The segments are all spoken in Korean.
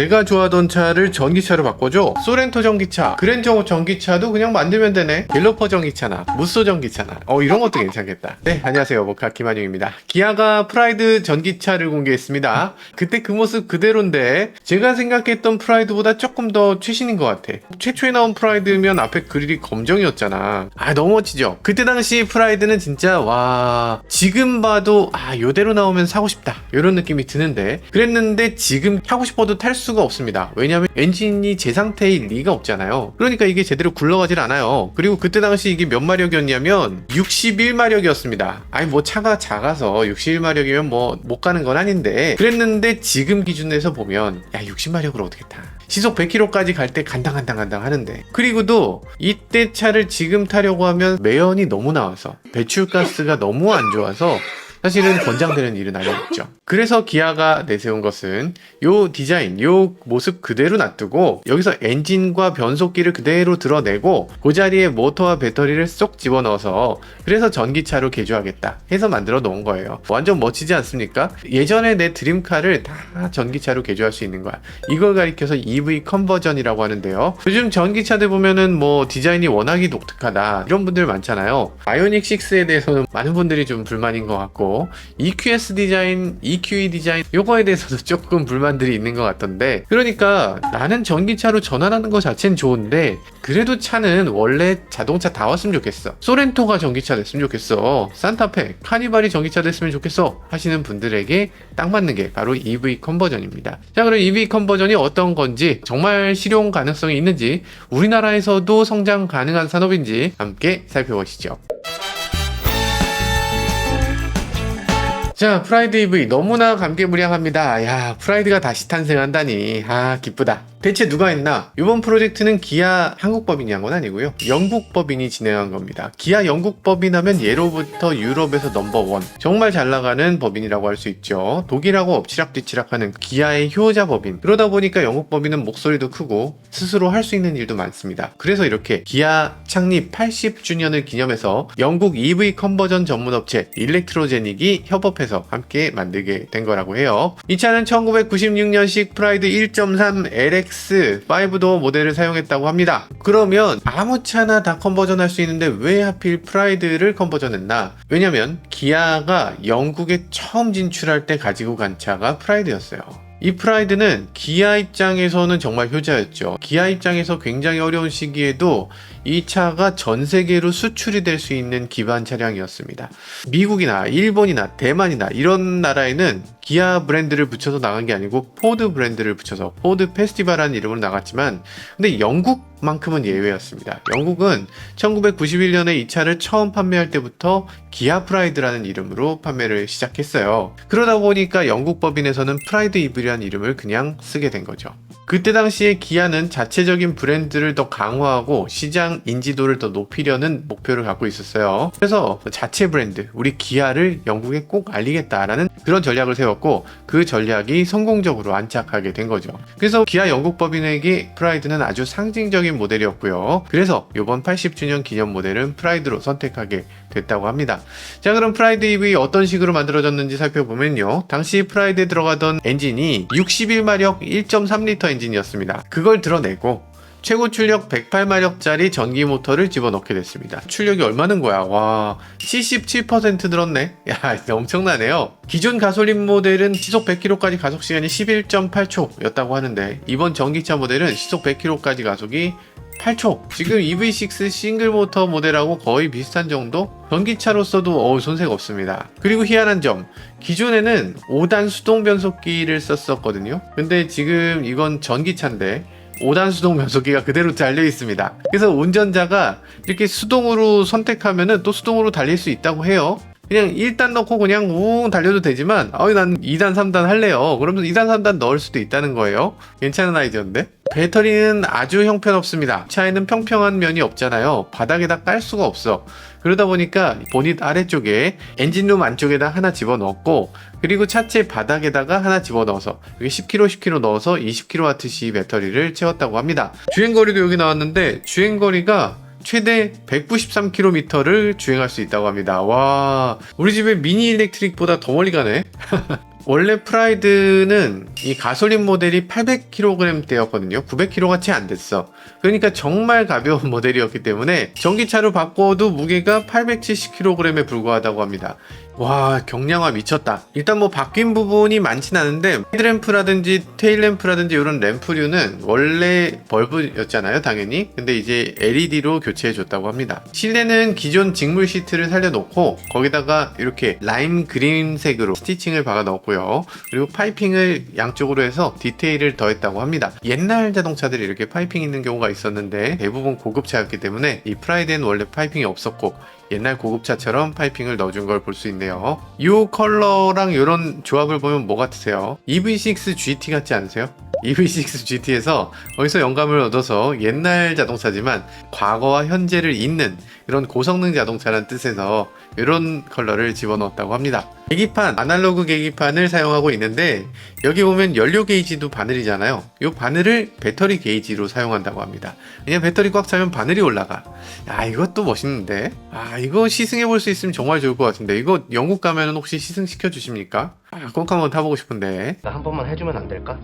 내가 좋아하던 차를 전기차로 바꿔줘. 소렌토 전기차, 그랜저 전기차도 그냥 만들면 되네. 갤러퍼 전기차나 무쏘 전기차나 이런 것도 괜찮겠다. 네, 안녕하세요, 모카 김한용입니다. 기아가 프라이드 전기차를 공개했습니다. 그때 그 모습 그대로인데 제가 생각했던 프라이드보다 조금 더 최신인 것 같아. 최초에 나온 프라이드면 앞에 그릴이 검정이었잖아. 너무 멋지죠. 그때 당시 프라이드는 진짜 와, 지금 봐도 요대로 나오면 사고 싶다 이런 느낌이 드는데, 그랬는데 지금 타고 싶어도 탈 수가 없습니다. 왜냐하면 엔진이 제 상태일 리가 없잖아요. 그러니까 이게 제대로 굴러가질 않아요. 그리고 그때 당시 이게 몇 마력이었냐면 61마력이었습니다. 뭐 차가 작아서 61마력이면 뭐 못 가는 건 아닌데, 그랬는데 지금 기준에서 보면 60마력으로 어떻게 타? 시속 100km까지 갈 때 간당간당 하는데, 그리고도 이때 차를 지금 타려고 하면 매연이 너무 나와서 배출가스가 너무 안 좋아서 사실은 권장되는 일은 아니었죠. 그래서 기아가 내세운 것은 요 디자인, 요 모습 그대로 놔두고 여기서 엔진과 변속기를 그대로 드러내고 그 자리에 모터와 배터리를 쏙 집어넣어서 그래서 전기차로 개조하겠다 해서 만들어 놓은 거예요. 완전 멋지지 않습니까? 예전에 내 드림카를 다 전기차로 개조할 수 있는 거야. 이걸 가리켜서 EV 컨버전이라고 하는데요. 요즘 전기차들 보면은 뭐 디자인이 워낙에 독특하다 이런 분들 많잖아요. 아이오닉 6에 대해서는 많은 분들이 좀 불만인 것 같고, EQS 디자인, EQE 디자인 요거에 대해서도 조금 불만들이 있는 것 같던데, 그러니까 나는 전기차로 전환하는 것 자체는 좋은데 그래도 차는 원래 자동차 다 왔으면 좋겠어. 소렌토가 전기차 됐으면 좋겠어. 산타페, 카니발이 전기차 됐으면 좋겠어 하시는 분들에게 딱 맞는 게 바로 EV 컨버전입니다. 자, 그럼 EV 컨버전이 어떤 건지, 정말 실용 가능성이 있는지, 우리나라에서도 성장 가능한 산업인지 함께 살펴보시죠. 자, 프라이드 EV 너무나 감개무량합니다. 프라이드가 다시 탄생한다니. 기쁘다. 대체 누가 했나? 이번 프로젝트는 기아 한국 법인이 한 건 아니고요, 영국 법인이 진행한 겁니다. 기아 영국 법인 하면 예로부터 유럽에서 넘버원, 정말 잘 나가는 법인이라고 할 수 있죠. 독일하고 엎치락뒤치락하는 기아의 효자 법인. 그러다 보니까 영국 법인은 목소리도 크고 스스로 할 수 있는 일도 많습니다. 그래서 이렇게 기아 창립 80주년을 기념해서 영국 EV 컨버전 전문업체 일렉트로제닉이 협업해서 함께 만들게 된 거라고 해요. 이 차는 1996년식 프라이드 1.3 LX5도어 모델을 사용했다고 합니다. 그러면 아무 차나 다 컨버전 할 수 있는데 왜 하필 프라이드를 컨버전했나? 왜냐면 기아가 영국에 처음 진출할 때 가지고 간 차가 프라이드였어요. 이 프라이드는 기아 입장에서는 정말 효자였죠. 기아 입장에서 굉장히 어려운 시기에도 이 차가 전 세계로 수출이 될 수 있는 기반 차량이었습니다. 미국이나 일본이나 대만이나 이런 나라에는 기아 브랜드를 붙여서 나간 게 아니고 포드 브랜드를 붙여서 포드 페스티벌이라는 이름으로 나갔지만, 근데 영국만큼은 예외였습니다. 영국은 1991년에 이 차를 처음 판매할 때부터 기아 프라이드라는 이름으로 판매를 시작했어요. 그러다 보니까 영국 법인에서는 프라이드 EV라는 이름을 그냥 쓰게 된 거죠. 그때 당시에 기아는 자체적인 브랜드를 더 강화하고 시장 인지도를 더 높이려는 목표를 갖고 있었어요. 그래서 자체 브랜드, 우리 기아를 영국에 꼭 알리겠다라는 그런 전략을 세웠고, 그 전략이 성공적으로 안착하게 된 거죠. 그래서 기아 영국 법인에게 프라이드는 아주 상징적인 모델이었고요. 그래서 이번 80주년 기념 모델은 프라이드로 선택하게 됐다고 합니다. 자, 그럼 프라이드 EV 어떤 식으로 만들어졌는지 살펴보면요, 당시 프라이드에 들어가던 엔진이 61마력 1.3L 엔진이었습니다. 그걸 드러내고 최고 출력 108마력짜리 전기 모터를 집어넣게 됐습니다. 출력이 얼마는 거야? 와, 77% 늘었네. 엄청나네요. 기존 가솔린 모델은 시속 100km까지 가속 시간이 11.8초였다고 하는데, 이번 전기차 모델은 시속 100km까지 가속이 8초. 지금 EV6 싱글 모터 모델하고 거의 비슷한 정도? 전기차로서도 손색 없습니다. 그리고 희한한 점, 기존에는 5단 수동 변속기를 썼었거든요. 근데 지금 이건 전기차인데 5단 수동 변속기가 그대로 달려 있습니다. 그래서 운전자가 이렇게 수동으로 선택하면은 또 수동으로 달릴 수 있다고 해요. 그냥 1단 넣고 그냥 웅 달려도 되지만 난 2단 3단 할래요. 그러면 2단 3단 넣을 수도 있다는 거예요. 괜찮은 아이디어인데? 배터리는 아주 형편없습니다. 차에는 평평한 면이 없잖아요. 바닥에다 깔 수가 없어. 그러다 보니까 보닛 아래쪽에 엔진룸 안쪽에다 하나 집어넣었고, 그리고 차체 바닥에다가 하나 집어넣어서 여기 10kg 10kg 넣어서 20kWh 배터리를 채웠다고 합니다. 주행거리도 여기 나왔는데 주행거리가 최대 193km를 주행할 수 있다고 합니다. 와, 우리 집에 미니 일렉트릭보다 더 멀리 가네. 원래 프라이드는 이 가솔린 모델이 800kg대였거든요. 900kg가 채 안 됐어. 그러니까 정말 가벼운 모델이었기 때문에 전기차로 바꿔도 무게가 870kg에 불과하다고 합니다. 와, 경량화 미쳤다. 일단 뭐 바뀐 부분이 많진 않은데 헤드램프라든지 테일램프라든지 이런 램프류는 원래 벌브였잖아요, 당연히. 근데 이제 LED로 교체해 줬다고 합니다. 실내는 기존 직물 시트를 살려놓고 거기다가 이렇게 라임 그린색으로 스티칭을 박아 넣었고요. 그리고 파이핑을 양쪽으로 해서 디테일을 더했다고 합니다. 옛날 자동차들이 이렇게 파이핑 있는 경우가 있었는데 대부분 고급차였기 때문에 이 프라이드에는 원래 파이핑이 없었고 옛날 고급차처럼 파이핑을 넣어준 걸 볼 수 있네요. 이 컬러랑 이런 조합을 보면 뭐 같으세요? EV6 GT 같지 않으세요? EV6 GT에서 어디서 영감을 얻어서 옛날 자동차지만 과거와 현재를 잇는 이런 고성능 자동차라는 뜻에서 이런 컬러를 집어넣었다고 합니다. 계기판, 아날로그 계기판을 사용하고 있는데 여기 보면 연료 게이지도 바늘이잖아요. 이 바늘을 배터리 게이지로 사용한다고 합니다. 왜냐면 배터리 꽉 차면 바늘이 올라가. 야, 이것도 멋있는데? 아, 이거 시승해 볼 수 있으면 정말 좋을 것 같은데 이거 영국 가면 혹시 시승시켜 주십니까? 꼭 한번 타보고 싶은데. 나 한 번만 해주면 안 될까?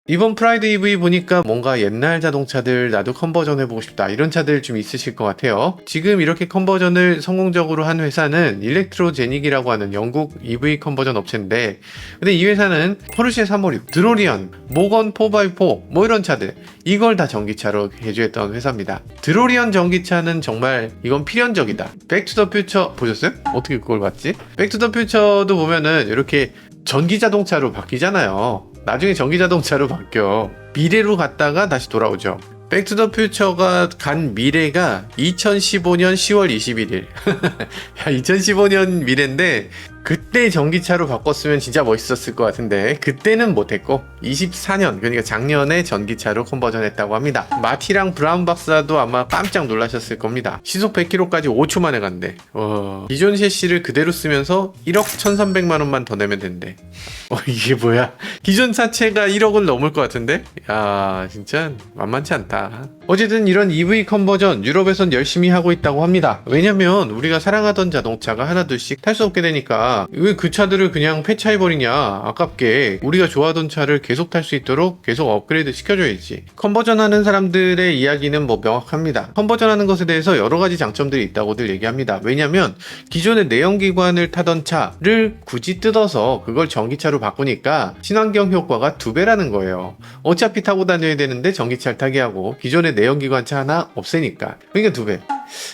이번 프라이드 EV 보니까 뭔가 옛날 자동차들 나도 컨버전 해보고 싶다 이런 차들 좀 있으실 것 같아요. 지금 이렇게 컨버전을 성공적으로 한 회사는 일렉트로제닉이라고 하는 영국 EV 컨버전 업체인데, 근데 이 회사는 포르쉐 356, 드로리언, 모건 4x4 뭐 이런 차들 이걸 다 전기차로 개조했던 회사입니다. 드로리언 전기차는 정말 이건 필연적이다. 백투더 퓨처 보셨어요? 어떻게 그걸 봤지? 백투더 퓨처도 보면은 이렇게 전기 자동차로 바뀌잖아요. 나중에 전기자동차로 바뀌어. 미래로 갔다가 다시 돌아오죠. 백투더 퓨처가 간 미래가 2015년 10월 21일. 야, 2015년 미래인데 그때 전기차로 바꿨으면 진짜 멋있었을 것 같은데 그때는 못했고 24년 그러니까 작년에 전기차로 컨버전했다고 합니다. 마티랑 브라운 박사도 아마 깜짝 놀라셨을 겁니다. 시속 100km까지 5초 만에 간대. 기존 셰시를 그대로 쓰면서 1억 1300만 원만 더 내면 된대. 이게 뭐야? 기존 차체가 1억을 넘을 것 같은데? 야, 진짜 만만치 않다. 어쨌든 이런 EV 컨버전 유럽에선 열심히 하고 있다고 합니다. 왜냐면 우리가 사랑하던 자동차가 하나둘씩 탈 수 없게 되니까 왜 그 차들을 그냥 폐차해버리냐, 아깝게. 우리가 좋아하던 차를 계속 탈 수 있도록 계속 업그레이드 시켜줘야지. 컨버전 하는 사람들의 이야기는 뭐 명확합니다. 컨버전 하는 것에 대해서 여러 가지 장점들이 있다고들 얘기합니다. 왜냐면 기존의 내연기관을 타던 차를 굳이 뜯어서 그걸 전기차로 바꾸니까 친환경 효과가 2배라는 거예요. 어차피 타고 다녀야 되는데 전기차를 타게 하고 기존의 내연기관 차 하나 없애니까. 그러니까 2배.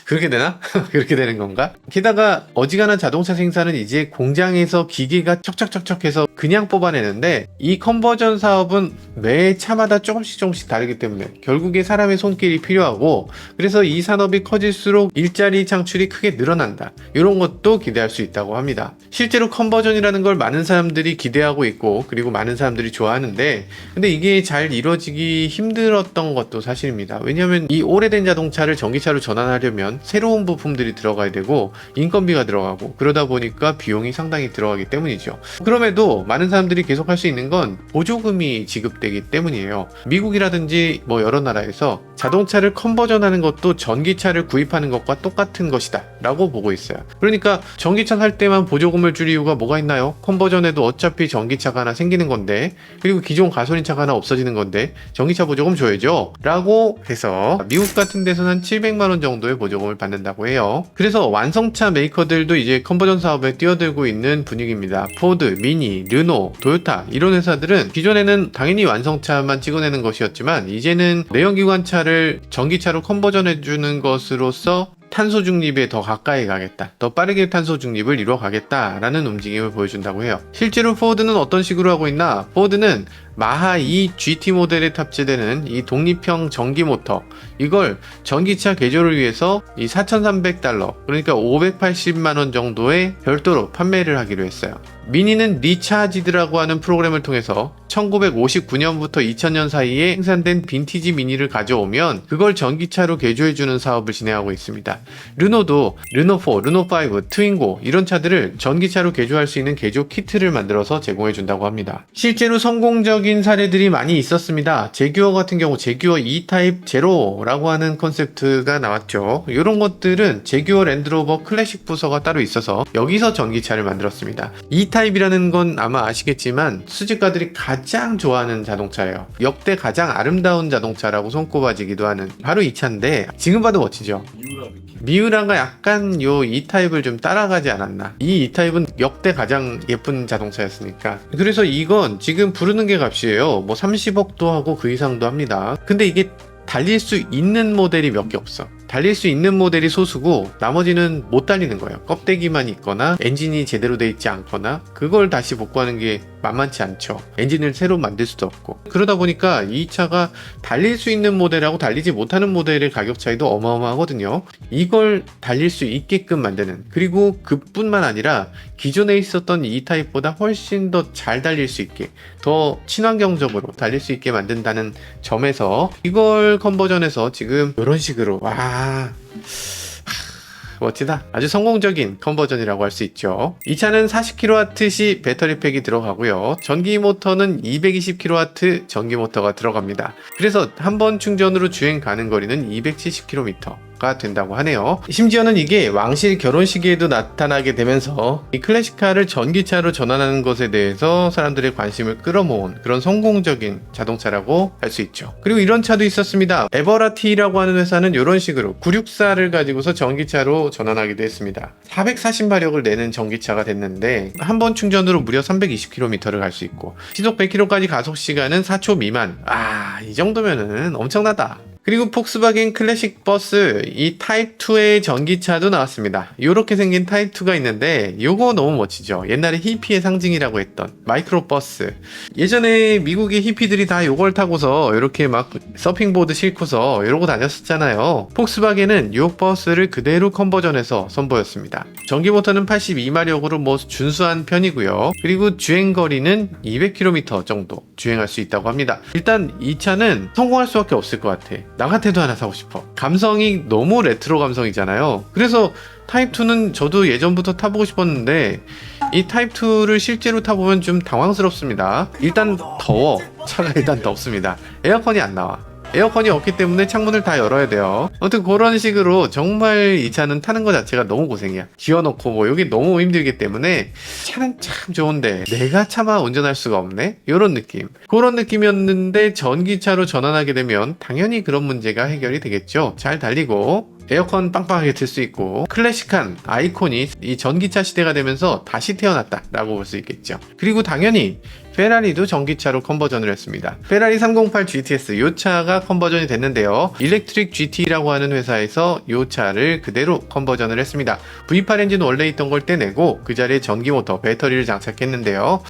그렇게 되나? 그렇게 되는 건가? 게다가 어지간한 자동차 생산은 이제 공장에서 기계가 척척척척해서 그냥 뽑아내는데 이 컨버전 사업은 매 차마다 조금씩 다르기 때문에 결국에 사람의 손길이 필요하고, 그래서 이 산업이 커질수록 일자리 창출이 크게 늘어난다. 이런 것도 기대할 수 있다고 합니다. 실제로 컨버전이라는 걸 많은 사람들이 기대하고 있고 그리고 많은 사람들이 좋아하는데, 근데 이게 잘 이루어지기 힘들었던 것도 사실입니다. 왜냐하면 이 오래된 자동차를 전기차로 전환하려면 새로운 부품들이 들어가야 되고 인건비가 들어가고 그러다 보니까 비용이 상당히 들어가기 때문이죠. 그럼에도 많은 사람들이 계속 할 수 있는 건 보조금이 지급되기 때문이에요. 미국이라든지 뭐 여러 나라에서 자동차를 컨버전하는 것도 전기차를 구입하는 것과 똑같은 것이다 라고 보고 있어요. 그러니까 전기차 살 때만 보조금을 줄 이유가 뭐가 있나요? 컨버전에도 어차피 전기차가 하나 생기는 건데, 그리고 기존 가솔린차가 하나 없어지는 건데 전기차 보조금 줘야죠 라고 해서 미국 같은 데서는 한 700만원 정도의 보조금을 받는다고 해요. 그래서 완성차 메이커들도 이제 컨버전 사업에 뛰어들고 있는 분위기입니다. 포드, 미니, 르노, 도요타 이런 회사들은 기존에는 당연히 완성차만 찍어내는 것이었지만 이제는 내연기관차를 전기차로 컨버전해주는 것으로써 탄소 중립에 더 가까이 가겠다, 더 빠르게 탄소 중립을 이루어 가겠다라는 움직임을 보여준다고 해요. 실제로 포드는 어떤 식으로 하고 있나? 포드는 마하 2 GT 모델에 탑재되는 이 독립형 전기 모터, 이걸 전기차 개조를 위해서 이 4,300달러 그러니까 580만원 정도에 별도로 판매를 하기로 했어요. 미니는 리차지드라고 하는 프로그램을 통해서 1959년부터 2000년 사이에 생산된 빈티지 미니를 가져오면 그걸 전기차로 개조해주는 사업을 진행하고 있습니다. 르노도 르노4, 르노5, 트윙고 이런 차들을 전기차로 개조할 수 있는 개조 키트를 만들어서 제공해준다고 합니다. 실제로 성공적 대표적인 사례들이 많이 있었습니다. 제규어 같은 경우 제규어 E타입 제로라고 하는 컨셉트가 나왔죠. 이런 것들은 제규어 랜드로버 클래식 부서가 따로 있어서 여기서 전기차를 만들었습니다. E타입이라는 건 아마 아시겠지만 수집가들이 가장 좋아하는 자동차예요. 역대 가장 아름다운 자동차라고 손꼽아지기도 하는 바로 이 차인데 지금 봐도 멋지죠. 미우라가 약간 요 E타입을 좀 따라가지 않았나. 이 E타입은 역대 가장 예쁜 자동차였으니까. 그래서 이건 지금 부르는 게 값이에요. 뭐 30억도 하고 그 이상도 합니다. 근데 이게 달릴 수 있는 모델이 몇 개 없어. 달릴 수 있는 모델이 소수고 나머지는 못 달리는 거예요. 껍데기만 있거나 엔진이 제대로 돼 있지 않거나 그걸 다시 복구하는 게 만만치 않죠. 엔진을 새로 만들 수도 없고. 그러다 보니까 이 차가 달릴 수 있는 모델하고 달리지 못하는 모델의 가격 차이도 어마어마하거든요. 이걸 달릴 수 있게끔 만드는, 그리고 그뿐만 아니라 기존에 있었던 E타입보다 훨씬 더 잘 달릴 수 있게, 더 친환경적으로 달릴 수 있게 만든다는 점에서 이걸 컨버전해서 지금 이런 식으로 멋지다. 아주 성공적인 컨버전이라고 할 수 있죠. 이 차는 40kWh 배터리팩이 들어가고요. 전기 모터는 220kW 전기 모터가 들어갑니다. 그래서 한 번 충전으로 주행 가는 거리는 270km. 가 된다고 하네요. 심지어는 이게 왕실 결혼식에도 나타나게 되면서 이 클래식카를 전기차로 전환하는 것에 대해서 사람들의 관심을 끌어모은 그런 성공적인 자동차라고 할 수 있죠. 그리고 이런 차도 있었습니다. 에버라티라고 하는 회사는 이런 식으로 964를 가지고서 전기차로 전환하기도 했습니다. 440마력을 내는 전기차가 됐는데 한 번 충전으로 무려 320km를 갈 수 있고 시속 100km까지 가속 시간은 4초 미만. 이 정도면은 엄청나다. 그리고 폭스바겐 클래식 버스 이 타입2의 전기차도 나왔습니다. 이렇게 생긴 타입2가 있는데 요거 너무 멋지죠. 옛날에 히피의 상징이라고 했던 마이크로버스. 예전에 미국의 히피들이 다 요걸 타고서 이렇게 막 서핑보드 싣고서 이러고 다녔었잖아요. 폭스바겐은 요 버스를 그대로 컨버전해서 선보였습니다. 전기모터는 82마력으로 뭐 준수한 편이고요. 그리고 주행거리는 200km 정도 주행할 수 있다고 합니다. 일단 이 차는 성공할 수밖에 없을 것 같아. 나 같아도 하나 사고 싶어. 감성이 너무 레트로 감성이잖아요. 그래서 타입2는 저도 예전부터 타보고 싶었는데 이 타입2를 실제로 타보면 좀 당황스럽습니다. 일단 더워. 차가 일단 덥습니다. 에어컨이 안 나와. 에어컨이 없기 때문에 창문을 다 열어야 돼요. 아무튼 그런 식으로 정말 이 차는 타는 것 자체가 너무 고생이야. 지어놓고 뭐 여기 너무 힘들기 때문에 차는 참 좋은데 내가 차만 운전할 수가 없네? 이런 느낌. 그런 느낌이었는데 전기차로 전환하게 되면 당연히 그런 문제가 해결이 되겠죠. 잘 달리고 에어컨 빵빵하게 틀 수 있고 클래식한 아이콘이 이 전기차 시대가 되면서 다시 태어났다 라고 볼 수 있겠죠. 그리고 당연히 페라리도 전기차로 컨버전을 했습니다. 페라리 308 GTS 이 차가 컨버전이 됐는데요. 일렉트릭 GT라고 하는 회사에서 이 차를 그대로 컨버전을 했습니다. V8 엔진 원래 있던 걸 떼내고 그 자리에 전기모터, 배터리를 장착했는데요.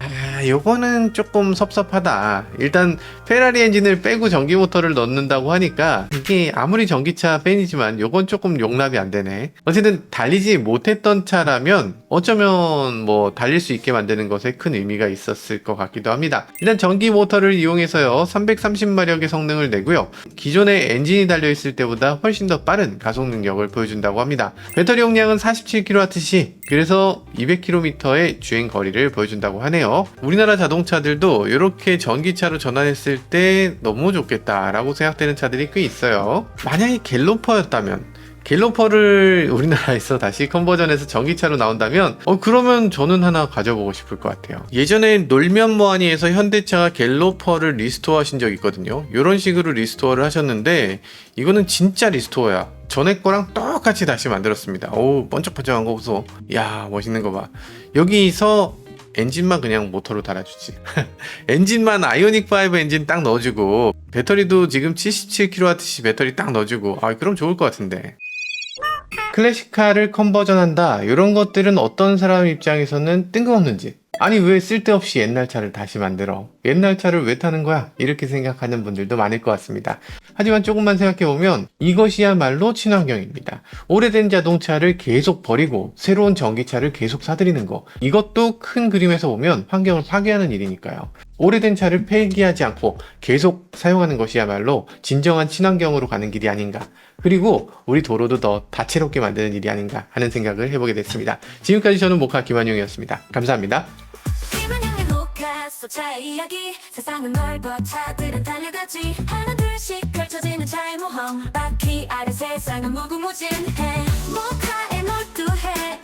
요거는 조금 섭섭하다. 일단 페라리 엔진을 빼고 전기모터를 넣는다고 하니까 이게 아무리 전기차 팬이지만 요건 조금 용납이 안 되네. 어쨌든 달리지 못했던 차라면 어쩌면 뭐 달릴 수 있게 만드는 것에 큰 의미가 있었을 것 같기도 합니다. 일단 전기 모터를 이용해서요 330마력의 성능을 내고요. 기존의 엔진이 달려있을 때보다 훨씬 더 빠른 가속 능력을 보여준다고 합니다. 배터리 용량은 47kWh, 그래서 200km의 주행 거리를 보여준다고 하네요. 우리나라 자동차들도 이렇게 전기차로 전환했을 때 너무 좋겠다라고 생각되는 차들이 꽤 있어요. 만약에 갤로퍼였다면, 갤로퍼를 우리나라에서 다시 컨버전해서 전기차로 나온다면 그러면 저는 하나 가져보고 싶을 것 같아요. 예전에 놀면 뭐하니에서 현대차가 갤로퍼를 리스토어 하신 적이 있거든요. 이런 식으로 리스토어를 하셨는데 이거는 진짜 리스토어야. 전에 거랑 똑같이 다시 만들었습니다. 오, 번쩍번쩍한 거 보소. 야, 멋있는 거 봐. 여기서 엔진만 그냥 모터로 달아주지. 엔진만 아이오닉5 엔진 딱 넣어주고 배터리도 지금 77kWh 배터리 딱 넣어주고 그럼 좋을 것 같은데. 클래식카를 컨버전한다, 이런 것들은 어떤 사람 입장에서는 뜬금없는지, 아니 왜 쓸데없이 옛날 차를 다시 만들어, 옛날 차를 왜 타는 거야, 이렇게 생각하는 분들도 많을 것 같습니다. 하지만 조금만 생각해보면 이것이야말로 친환경입니다. 오래된 자동차를 계속 버리고 새로운 전기차를 계속 사들이는 거, 이것도 큰 그림에서 보면 환경을 파괴하는 일이니까요. 오래된 차를 폐기하지 않고 계속 사용하는 것이야말로 진정한 친환경으로 가는 길이 아닌가, 그리고 우리 도로도 더 다채롭게 만드는 일이 아닌가 하는 생각을 해보게 됐습니다. 지금까지 저는 모카 김한용이었습니다. 감사합니다. 속 차의 이야기 세상은 넓어 차들은 달려가지 하나 둘씩 펼쳐지는 차의 모험 바퀴 아래 세상은 무궁무진해 모카에 몰두해